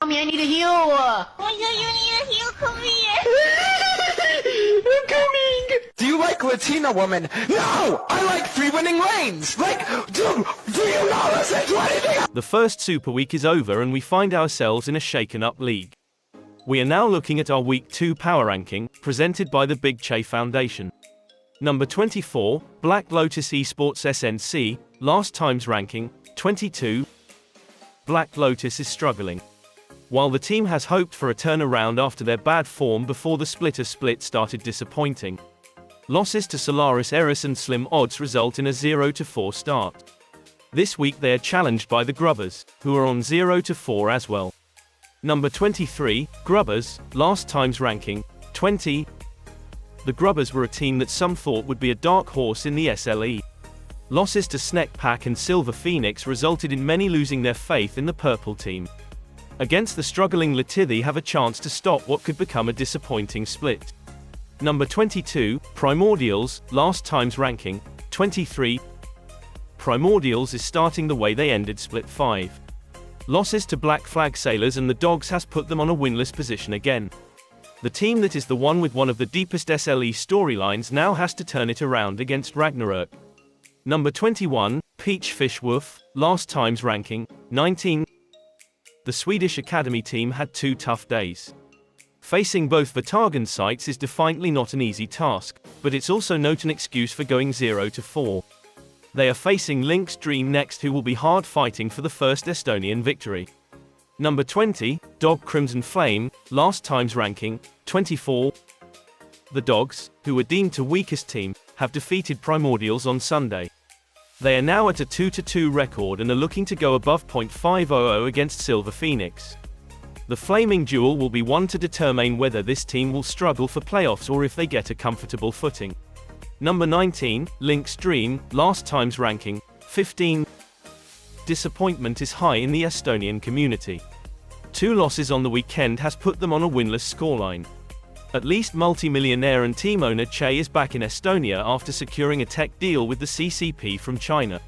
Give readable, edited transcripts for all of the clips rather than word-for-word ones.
me, I need a heal. Why do you need a heal? Come here. I'm coming. Do you like Latina women? No! I like 3 winning lanes! Like, do you not listen to anything? The first Super Week is over and we find ourselves in a shaken-up league. We are now looking at our Week 2 power ranking, presented by the Big Che Foundation. Number 24, Black Lotus Esports SNC, last time's ranking, 22. Black Lotus is struggling. While the team has hoped for a turnaround after their bad form before the splitter split started disappointing. Losses to Solaris Eris and Slim Odds result in a 0-4 start. This week they are challenged by the Grubbers, who are on 0-4 as well. Number 23, Grubbers, last time's ranking, 20. The Grubbers were a team that some thought would be a dark horse in the SLE. Losses to Snack Pack and Silver Phoenix resulted in many losing their faith in the purple team. Against the struggling Lati, they have a chance to stop what could become a disappointing split. Number 22, Primordials, last time's ranking, 23. Primordials is starting the way they ended Split 5. Losses to Black Flag Sailors and the Dogs has put them on a winless position again. The team that is the one with one of the deepest SLE storylines now has to turn it around against Ragnarok. Number 21, Peach Fish Wolf, last time's ranking, 19. The Swedish Academy team had 2 tough days. Facing both Vatagan sites is definitely not an easy task, but it's also not an excuse for going 0-4. They are facing Link's Dream next, who will be hard fighting for the first Estonian victory. Number 20, Dog Crimson Flame, last time's ranking, 24. The Dogs, who were deemed the weakest team, have defeated Primordials on Sunday. They are now at a 2-2 record and are looking to go above .500 against Silver Phoenix. The flaming duel will be one to determine whether this team will struggle for playoffs or if they get a comfortable footing. Number 19, Link's Dream, last time's ranking, 15. Disappointment is high in the Estonian community. 2 losses on the weekend has put them on a winless scoreline. At least multi-millionaire and team owner Che is back in Estonia after securing a tech deal with the CCP from China.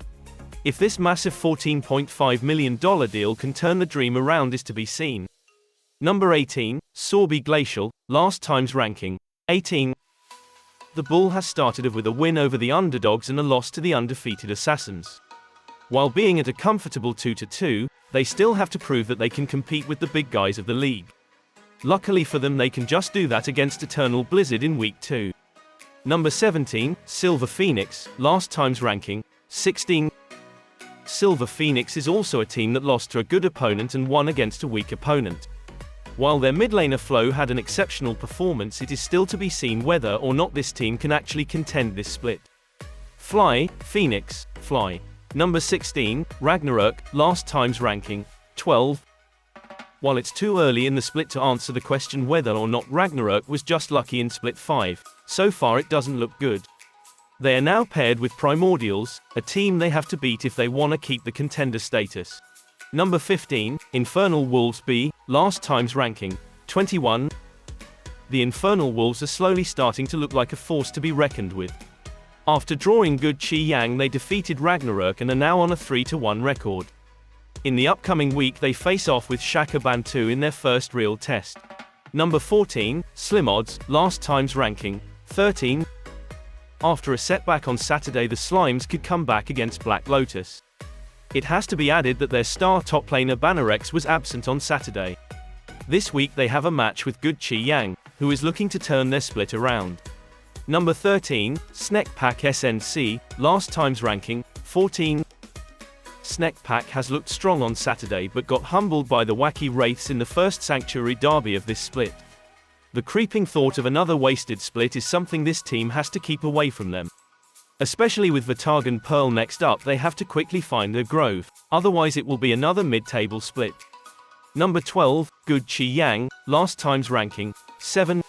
If this massive $14.5 million deal can turn the dream around is to be seen. Number 18, Sorby Glacial, last time's ranking, 18. The Bull has started with a win over the underdogs and a loss to the undefeated Assassins. While being at a comfortable 2-2, they still have to prove that they can compete with the big guys of the league. Luckily for them, they can just do that against Eternal Blizzard in Week 2. Number 17, Silver Phoenix, last time's ranking, 16. Silver Phoenix is also a team that lost to a good opponent and won against a weak opponent. While their mid laner Flo had an exceptional performance, it is still to be seen whether or not this team can actually contend this split. Fly, Phoenix, Fly. Number 16, Ragnarok, last time's ranking, 12. While it's too early in the split to answer the question whether or not Ragnarok was just lucky in Split 5, so far it doesn't look good. They are now paired with Primordials, a team they have to beat if they want to keep the contender status. Number 15, Infernal Wolves B, last time's ranking, 21. The Infernal Wolves are slowly starting to look like a force to be reckoned with. After drawing Good Chi Yang, they defeated Ragnarok and are now on a 3-1 record. In the upcoming week they face off with Shaka Bantu in their first real test. Number 14, Slim Odds, last time's ranking, 13. After a setback on Saturday, the Slimes could come back against Black Lotus. It has to be added that their star top laner Banarex was absent on Saturday. This week they have a match with Good Chi Yang, who is looking to turn their split around. Number 13, Snack Pack SNC, last time's ranking, 14. Snack Pack has looked strong on Saturday but got humbled by the Wacky Wraiths in the first Sanctuary derby of this split. The creeping thought of another wasted split is something this team has to keep away from them. Especially with Vatagan Pearl next up, they have to quickly find their grove, otherwise it will be another mid-table split. Number 12, Good Chi Yang, last time's ranking, 7.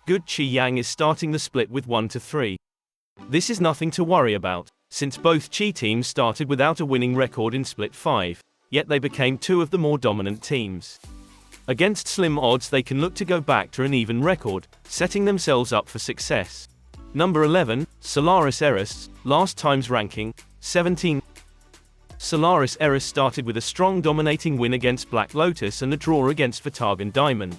Good Chi Yang is starting the split with 1-3. This is nothing to worry about, since both Chi teams started without a winning record in Split 5, yet they became 2 of the more dominant teams. Against Slim Odds they can look to go back to an even record, setting themselves up for success. Number 11, Solaris Eris, last time's ranking, 17. Solaris Eris started with a strong dominating win against Black Lotus and a draw against Vatagan Diamond.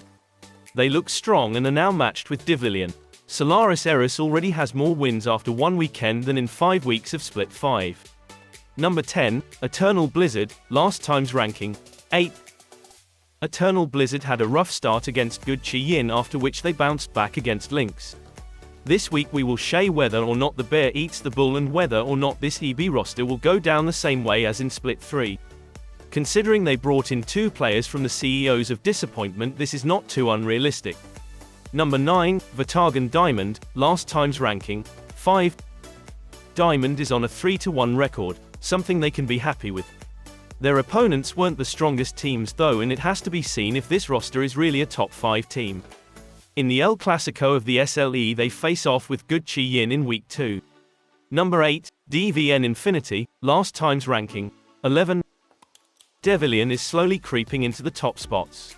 They look strong and are now matched with Divilian. Solaris Eris already has more wins after one weekend than in 5 weeks of Split 5. Number 10, Eternal Blizzard, last time's ranking, 8. Eternal Blizzard had a rough start against Good Chi Yin, after which they bounced back against Lynx. This week we will show whether or not the bear eats the bull and whether or not this EB roster will go down the same way as in Split 3. Considering they brought in 2 players from the CEOs of Disappointment, this is not too unrealistic. Number 9, Vatagan Diamond, last time's ranking, 5. Diamond is on a 3-1 record, something they can be happy with. Their opponents weren't the strongest teams though, and it has to be seen if this roster is really a top 5 team. In the El Clasico of the SLE they face off with Good Chi Yin in Week 2. Number 8, DVN Infinity, last time's ranking, 11. Devilian is slowly creeping into the top spots.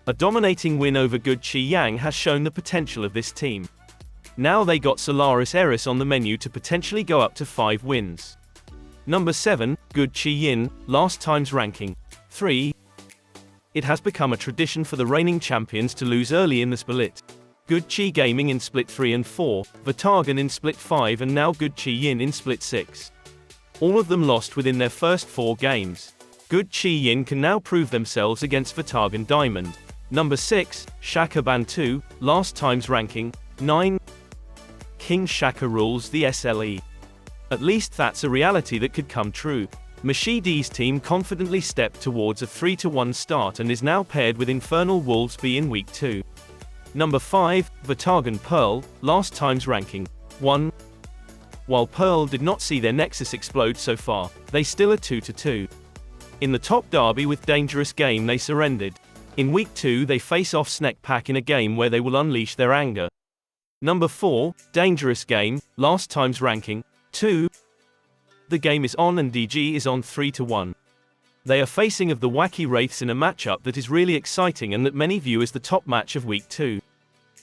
A dominating win over Good Chi Yang has shown the potential of this team. Now they got Solaris Eris on the menu to potentially go up to 5 wins. Number 7, Good Chi Yin, last time's ranking, 3. It has become a tradition for the reigning champions to lose early in the split. Good Chi Gaming in Split 3 and 4, Vatagan in Split 5 and now Good Chi Yin in Split 6. All of them lost within their first 4 games. Good Chi Yin can now prove themselves against Vatagan Diamond. Number 6, Shaka Bantu, last time's ranking, 9. King Shaka rules the SLE. At least that's a reality that could come true. Mashidi's team confidently stepped towards a 3-1 start and is now paired with Infernal Wolvesby in Week 2. Number 5, Vatagan Pearl, last time's ranking, 1. While Pearl did not see their Nexus explode so far, they still are 2-2. In the top derby with Dangerous Game they surrendered. In Week 2 they face off Snack Pack in a game where they will unleash their anger. Number 4, Dangerous Game, last time's ranking, 2. The game is on and DG is on 3-1. They are facing of the Wacky Wraiths in a matchup that is really exciting and that many view as the top match of Week 2.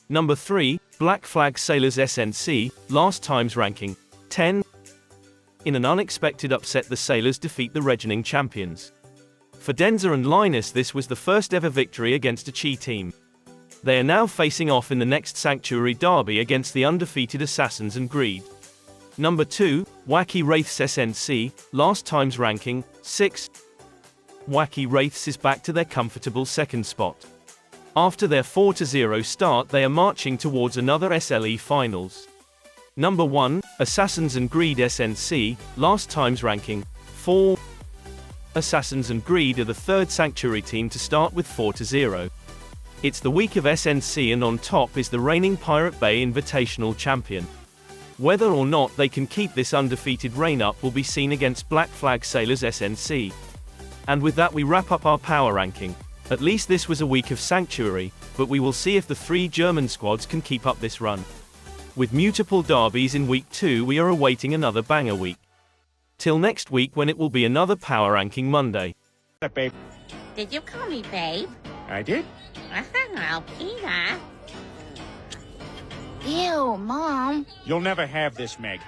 Number 3, Black Flag Sailors SNC, last time's ranking, 10. In an unexpected upset the Sailors defeat the reigning champions. For Denza and Linus this was the first ever victory against a Chi team. They are now facing off in the next Sanctuary Derby against the undefeated Assassins and Greed. Number 2, Wacky Wraiths SNC, last time's ranking, 6. Wacky Wraiths is back to their comfortable second spot. After their 4-0 start they are marching towards another SLE finals. Number 1, Assassins and Greed SNC, last time's ranking, 4. Assassins and Greed are the 3rd Sanctuary team to start with 4-0. It's the week of SNC and on top is the reigning Pirate Bay Invitational champion. Whether or not they can keep this undefeated reign up will be seen against Black Flag Sailors SNC. And with that we wrap up our power ranking. At least this was a week of Sanctuary, but we will see if the 3 German squads can keep up this run. With multiple derbies in Week 2 we are awaiting another banger week. Till next week when it will be another Power Ranking Monday. Babe. Did you call me babe? I did. Oh, Peter. Ew, Mom. You'll never have this, Meg.